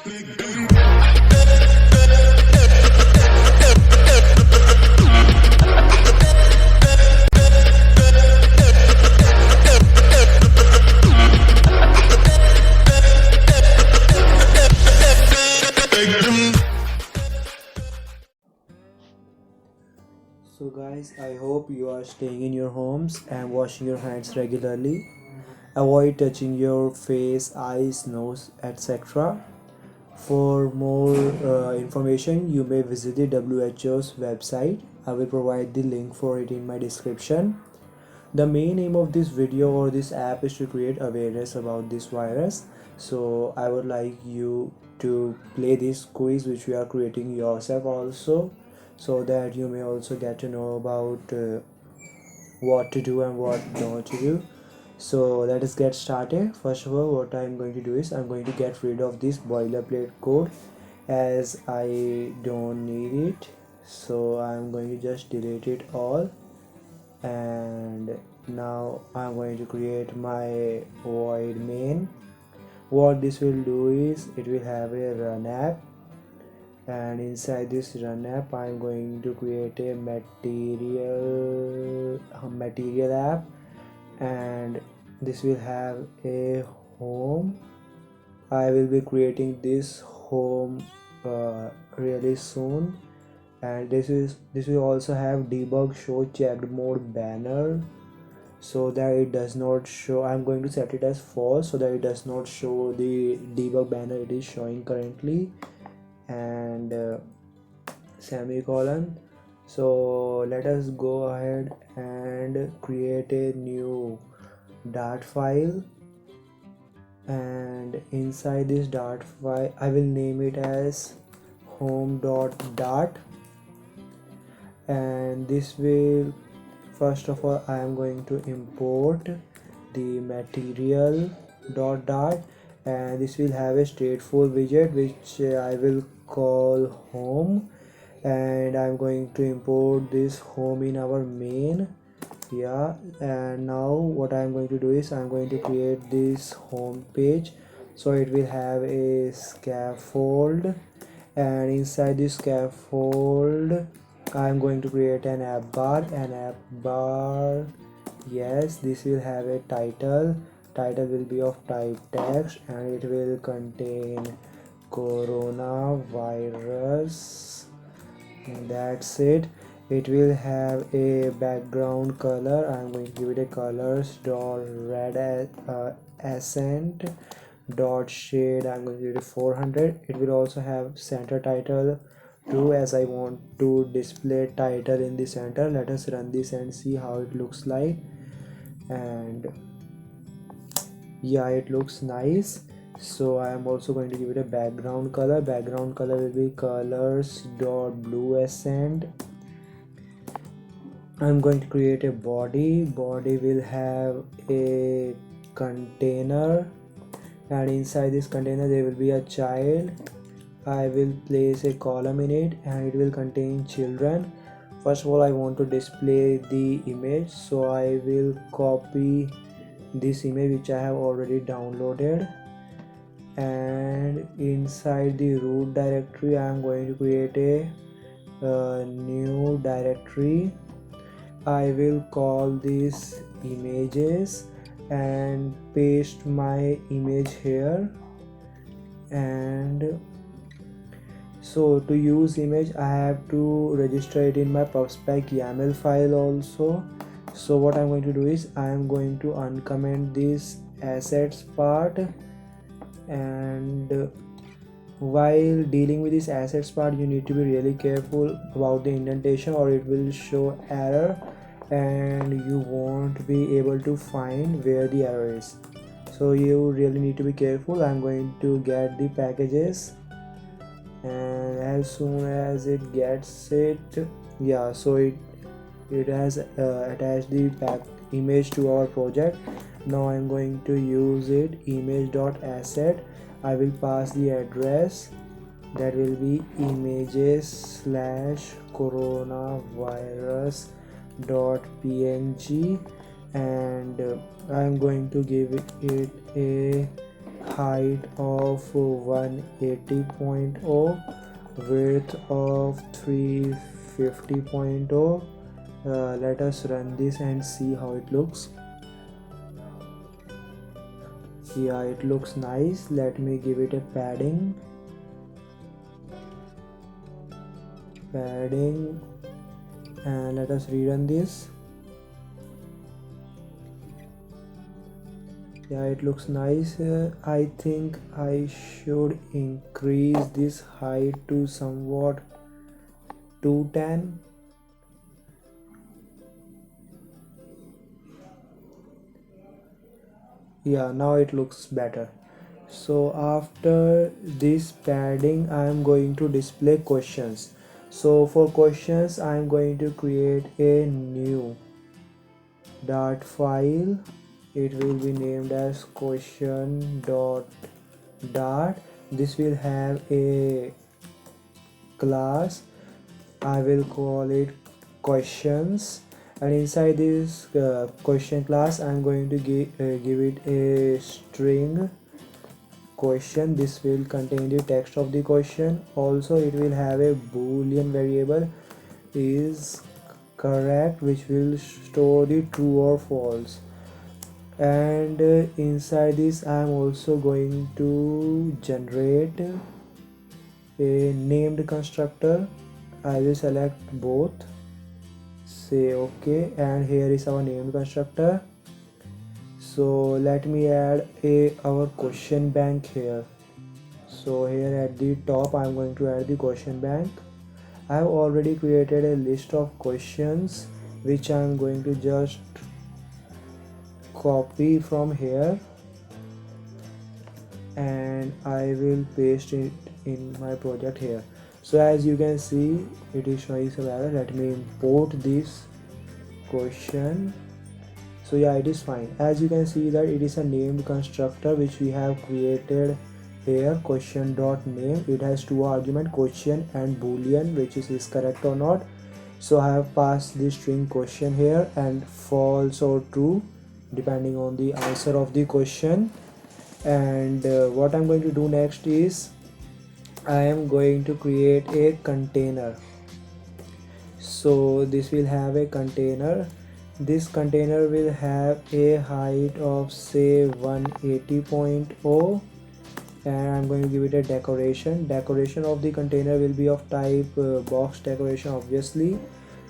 So guys, I hope you are staying in your homes and washing your hands regularly. Avoid touching your face, eyes, nose, etc. For more information, you may visit the WHO's website. I will provide the link for it in my description. The main aim of this video or this app is to create awareness about this virus. So I would like you to play this quiz which we are creating yourself also, so that you may also get to know about what to do and what not to do. So let us get started. First of all, what I'm going to do is I'm going to get rid of this boilerplate code as I don't need it. So I'm going to just delete it all, and now I'm going to create my void main. What this will do is it will have a run app, and inside this run app I'm going to create a material app, and this will have a home. I will be creating this home really soon, and this will also have debug show checked mode banner, so that it does not show. I'm going to set it as false so that it does not show the debug banner it is showing currently, and semicolon. So let us go ahead and create a new dart file, and inside this dart file I will name it as home.dart, and this will, first of all, I am going to import the material.dart, and this will have a stateful widget which I will call home, and I'm going to import this home in our main. And now what I'm going to do is I'm going to create this home page. So it will have a scaffold, and inside this scaffold I'm going to create an app bar. Yes, this will have a title will be of type text, and it will contain coronavirus, and that's it. It will have a background color. I'm going to give it a colors dot red accent dot shade. I'm going to give it 400. It will also have center title too, as I want to display title in the center. Let us run this and see how it looks like. And yeah, it looks nice. So I am also going to give it a background color. Background color will be colors dot blue accent. I'm going to create a body will have a container, and inside this container there will be a child. I will place a column in it, and it will contain children. First of all, I want to display the image, so I will copy this image which I have already downloaded, and inside the root directory I am going to create a new directory. I will call this images and paste my image here. And so to use image I have to register it in my pubspec YAML file also. So what I'm going to do is I am going to uncomment this assets part, and while dealing with this assets part you need to be really careful about the indentation, or it will show error and you won't be able to find where the error is. So you really need to be careful. I'm going to get the packages, and as soon as it gets it, yeah, so it has attached the image to our project. Now I'm going to use it image.asset. I will pass the address, that will be images/coronavirus.png, and I'm going to give it a height of 180.0, width of 350.0. Let us run this and see how it looks. Yeah, it looks nice. Let me give it a padding, and let us rerun this. Yeah, it looks nice. I think I should increase this height to somewhat 210. Yeah, now it looks better. So after this padding, I am going to display questions. So for questions, I am going to create a new dart file. It will be named as question.dart. This will have a class. I will call it questions, and inside this question class I'm going to give it a string question. This will contain the text of the question. Also it will have a boolean variable is correct, which will store the true or false. And inside this I am also going to generate a named constructor. I will select both, say OK, and here is our named constructor. So let me add our question bank here. So here at the top I am going to add the question bank. I have already created a list of questions which I am going to just copy from here, and I will paste it in my project here. So as you can see, it is showing some error. Let me import this question. So yeah, it is fine. As you can see that it is a named constructor which we have created here, question.name. It has two arguments, question and boolean, which is correct or not. So I have passed the string question here and false or true depending on the answer of the question. And what I'm going to do next is I am going to create a container. So this will have a container. This container will have a height of say 180.0, and I'm going to give it a decoration. Decoration of the container will be of type box decoration, obviously,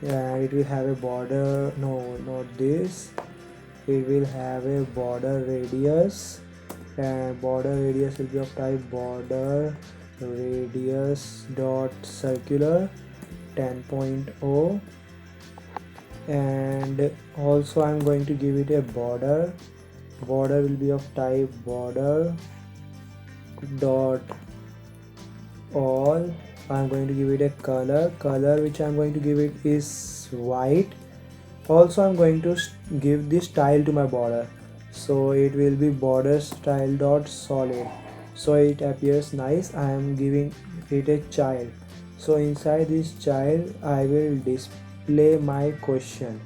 and it will have a border. No, not this. It will have a border radius, and border radius will be of type border radius dot circular 10.0. and also I'm going to give it a border. Border will be of type border dot all. I'm going to give it a color which I'm going to give it is white. Also I'm going to give the style to my border, so it will be border style dot solid, so it appears nice. I am giving it a child, so inside this child I will display my question.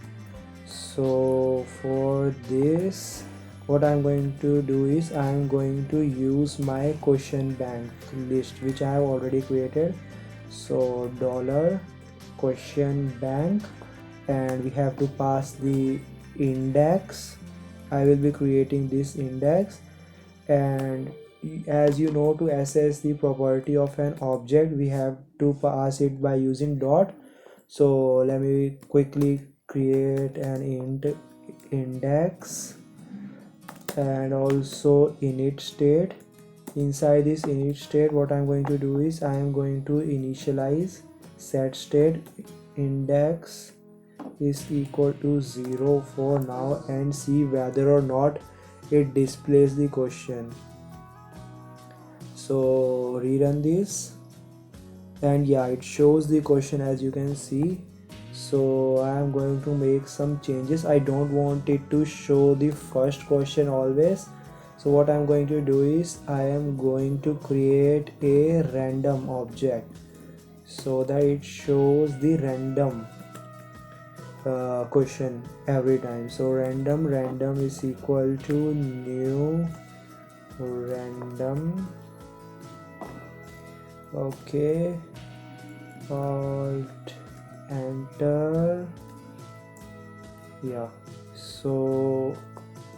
So for this, what I'm going to do is I'm going to use my question bank list which I have already created. So dollar question bank, and we have to pass the index. I will be creating this index, and as you know, to assess the property of an object we have to pass it by using dot. So let me quickly create an index and also init state. Inside this init state, what I'm going to do is I am going to initialize set state index is equal to 0 for now, and see whether or not it displays the question. So rerun this, and yeah, it shows the question as you can see. So I am going to make some changes. I don't want it to show the first question always. So what I'm going to do is I am going to create a random object so that it shows the random question every time. So random is equal to new random. Okay, alt enter. Yeah, so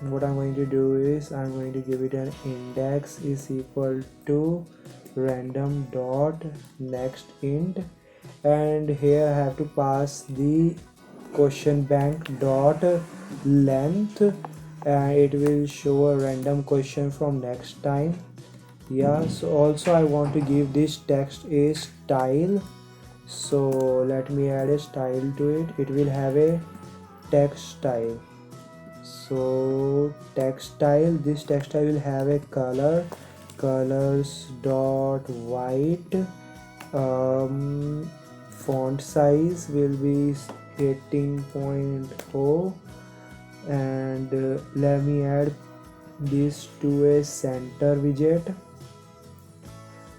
what I'm going to do is I'm going to give it an index is equal to random dot next int, and here I have to pass the question bank dot length, and it will show a random question from next time. Yeah, so also I want to give this text a style, so let me add a style to it. It will have a text style. So text style, this text style will have a colors dot white, font size will be 18.0, and let me add this to a center widget,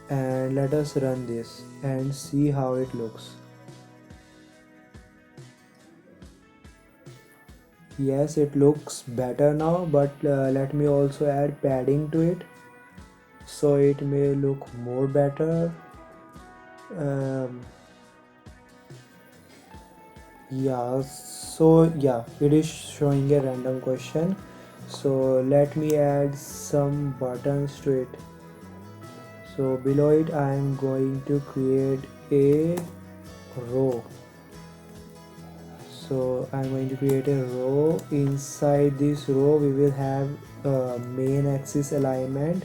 and let us run this and see how it looks. Yes, it looks better now, but let me also add padding to it so it may look more better. Yeah, so yeah, it is showing a random question, so let me add some buttons to it. So below it I am going to create a row. So I'm going to create a row. Inside this row we will have a main axis alignment.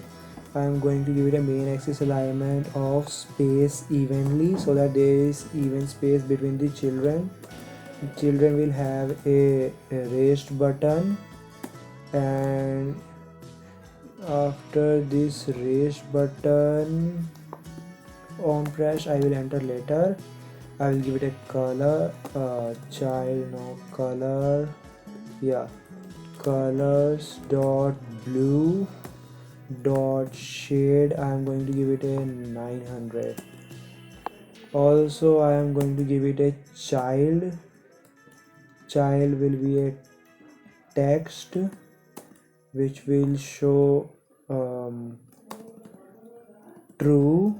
I'm going to give it a main axis alignment of space evenly, so that there is even space between the children. Children will have a raised button, and after this raised button on press I will enter later. I will give it a color, child, no color, yeah, colors dot blue dot shade. I am going to give it a 900. Also I am going to give it a child. Child will be a text which will show true,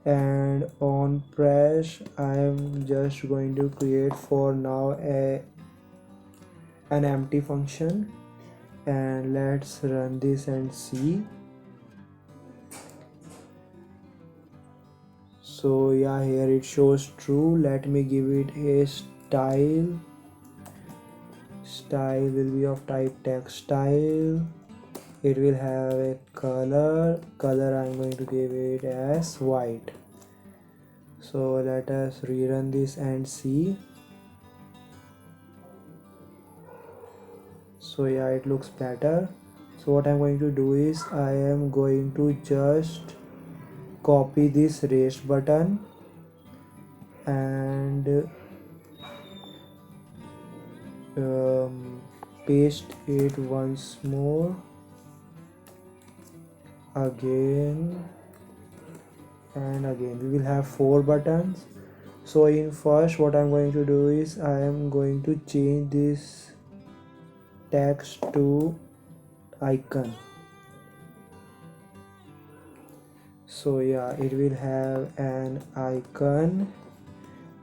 and on press I am just going to create for now an empty function, and let's run this and see. So yeah, here it shows true. Let me give it a style. Style will be of type text style. It will have a color. I'm going to give it as white. So let us rerun this and see. So yeah, it looks better. So what I'm going to do is I am going to just copy this raised button and paste it once more, again and again. We will have 4 buttons. So in first what I'm going to do is I am going to change this text to icon. So yeah, it will have an icon.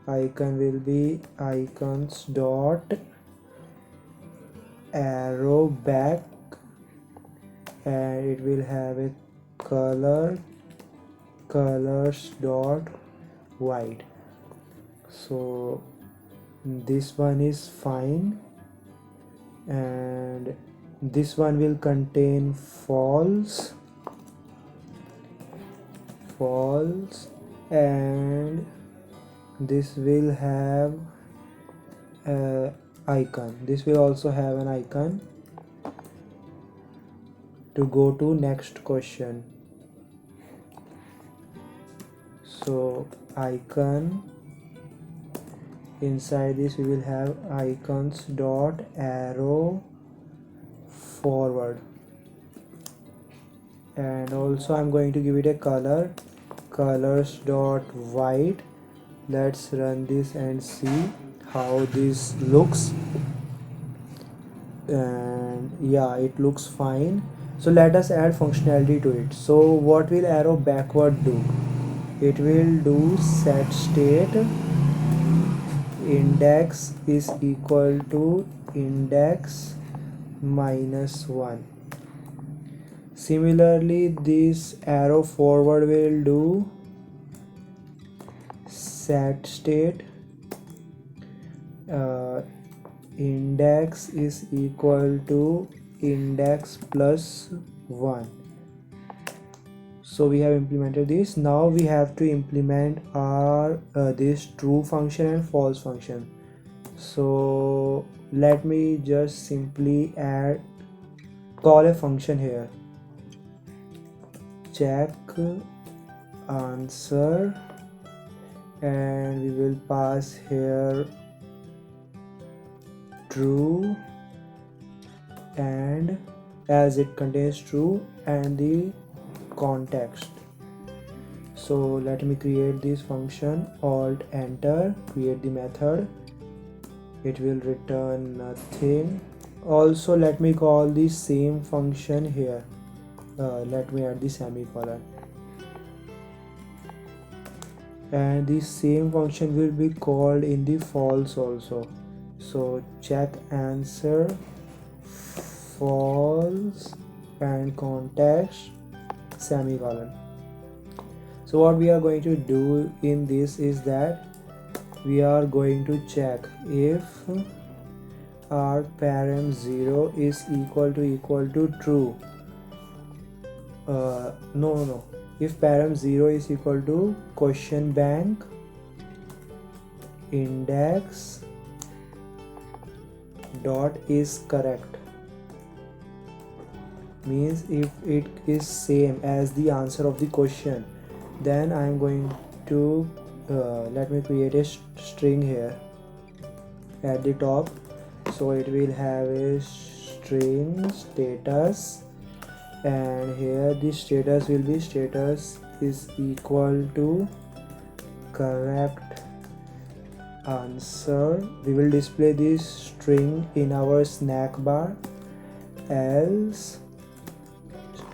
Icon will be icons dot arrow back, and it will have a color, colors dot white. So this one is fine, and this one will contain false, and this will have a icon. This will also have an icon to go to next question. So icon, inside this we will have icons dot arrow forward, and also I'm going to give it a color, colors dot white. Let's run this and see how this looks, and yeah, it looks fine. So let us add functionality to it. So what will arrow backward do? It will do set state index is equal to index minus 1. Similarly, this arrow forward will do set state index is equal to index plus 1. So we have implemented this. Now we have to implement our this true function and false function. So let me just simply call a function here, check answer, and we will pass here true, and as it contains true and the context. So let me create this function, alt enter, create the method. It will return nothing. Also let me call the same function here. Let me add the semicolon, and the same function will be called in the false also. So check answer false and context semicolon. So what we are going to do in this is that we are going to check if our param 0 is equal to true. No. If param 0 is equal to question bank index dot is correct, means if it is same as the answer of the question, then I am going to let me create a string here at the top. So it will have a string status, and here the status will be status is equal to correct answer. We will display this string in our snack bar, else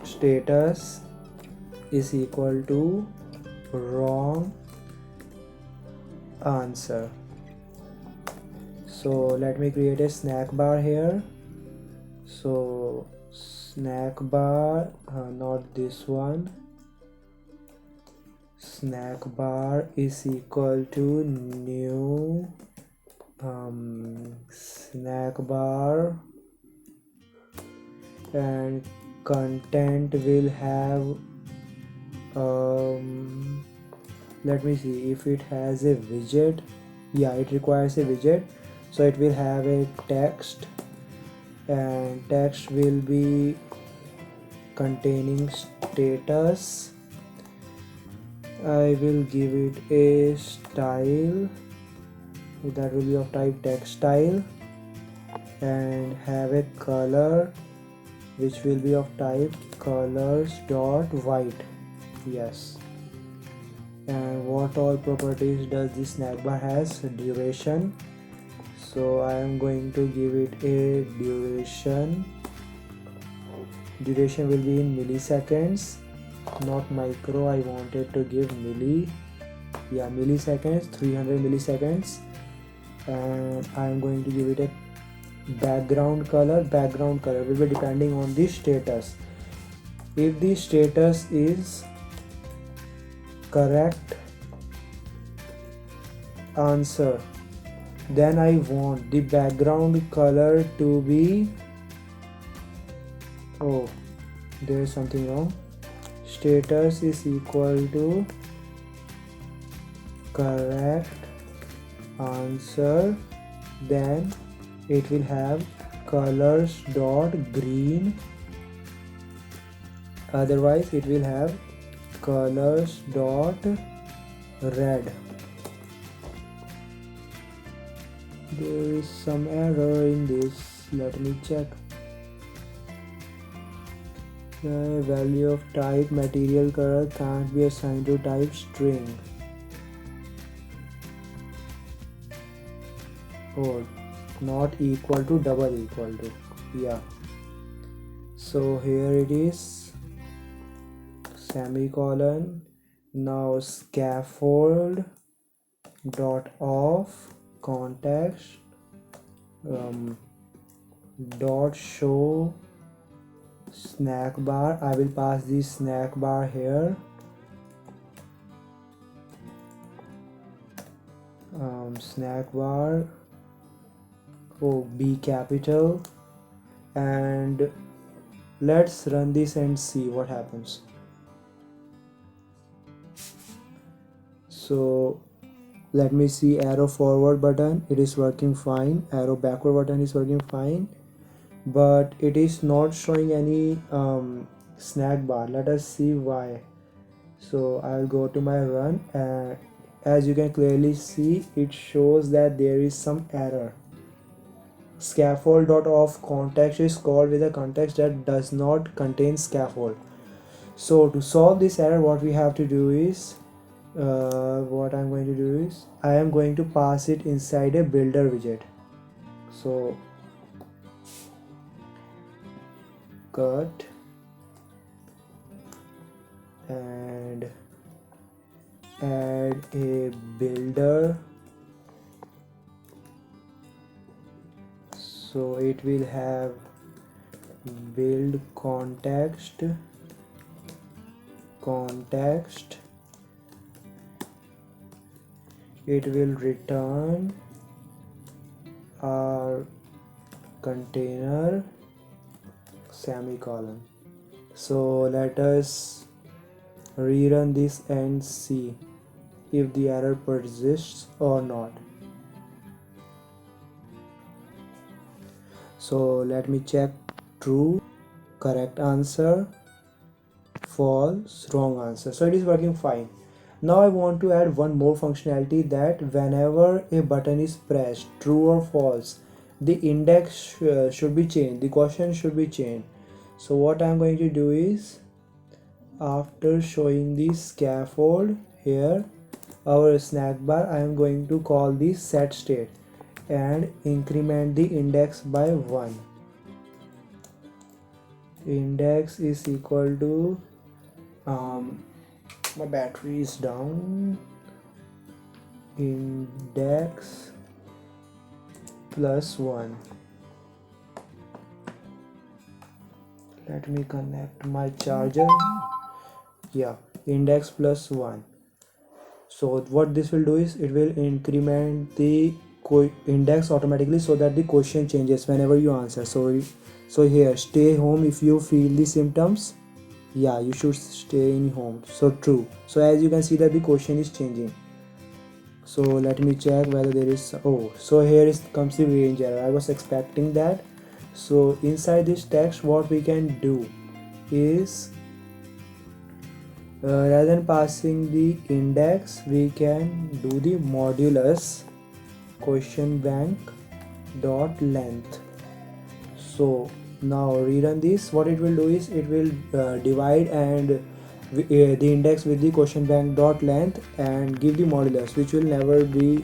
status is equal to wrong answer. So let me create a snack bar here. So snack bar, not this one, snack bar is equal to new snack bar, and content will have let me see if it has a widget. Yeah, it requires a widget, so it will have a text, and text will be containing status. I will give it a style that will be of type text style, and have a color which will be of type colors dot white. Yes. And what all properties does this snack bar has? Duration. So I am going to give it a duration. Duration will be in milliseconds, not micro. I wanted to give milli. Yeah, milliseconds, 300 milliseconds. And I am going to give it a background color. Background color will be depending on the status. If the status is correct answer, then I want the background color to be, oh, there is something wrong. Status is equal to correct answer, then it will have colors dot green, otherwise it will have colors dot red. There is some error in this, let me check. The value of type material color can't be assigned to type string. Oh, not equal to, double equal to. Yeah. So here it is, semicolon. Now scaffold dot of context dot show snack bar. I will pass the snack bar here. Snack bar, B capital, and let's run this and see what happens. So let me see, arrow forward button, it is working fine. Arrow backward button is working fine, but it is not showing any snack bar. Let us see why. So I'll go to my run, and as you can clearly see, it shows that there is some error. Scaffold.of context is called with a context that does not contain scaffold. So to solve this error, what we have to do is, what I'm going to do is, I am going to pass it inside a builder widget. So cut and add a builder, so it will have build context, it will return our container, semicolon. So let us rerun this and see if the error persists or not. So let me check. True, correct answer, false, wrong answer. So it is working fine. Now I want to add one more functionality, that whenever a button is pressed, true or false, the index should be changed, the question should be changed. So what I'm going to do is, after showing the scaffold here, our snack bar, I am going to call the set state and increment the index by 1. Index is equal to my battery is down, index plus 1. Let me connect my charger. Yeah, index plus 1. So what this will do is, it will increment the index automatically, so that the question changes whenever you answer. So here, stay home if you feel the symptoms. Yeah, you should stay in home. So true. So as you can see that the question is changing. So let me check whether there is, so here comes the range error. I was expecting that. So inside this text, what we can do is, rather than passing the index, we can do the modulus question bank dot length. So now rerun this. What it will do is, it will divide and the index with the question bank dot length and give the modulus, which will never be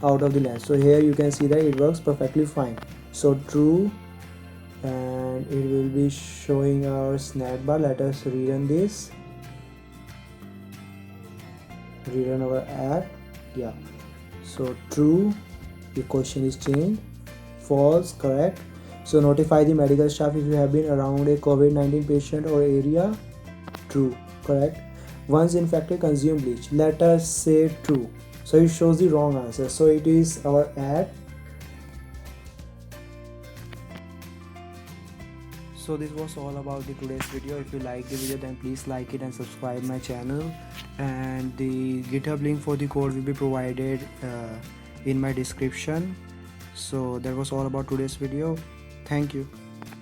out of the length. So here you can see that it works perfectly fine. So true, and it will be showing our snack bar. Let us rerun this, rerun our app. Yeah, so true, the question is changed. False, correct. So notify the medical staff if you have been around a COVID-19 patient or area. True, correct. Once infected, consume bleach. Let us say true. So it shows the wrong answer. So it is our ad. So this was all about the today's video. If you like the video, then please like it and subscribe my channel, and the GitHub link for the code will be provided in my description. So that was all about today's video. Thank you.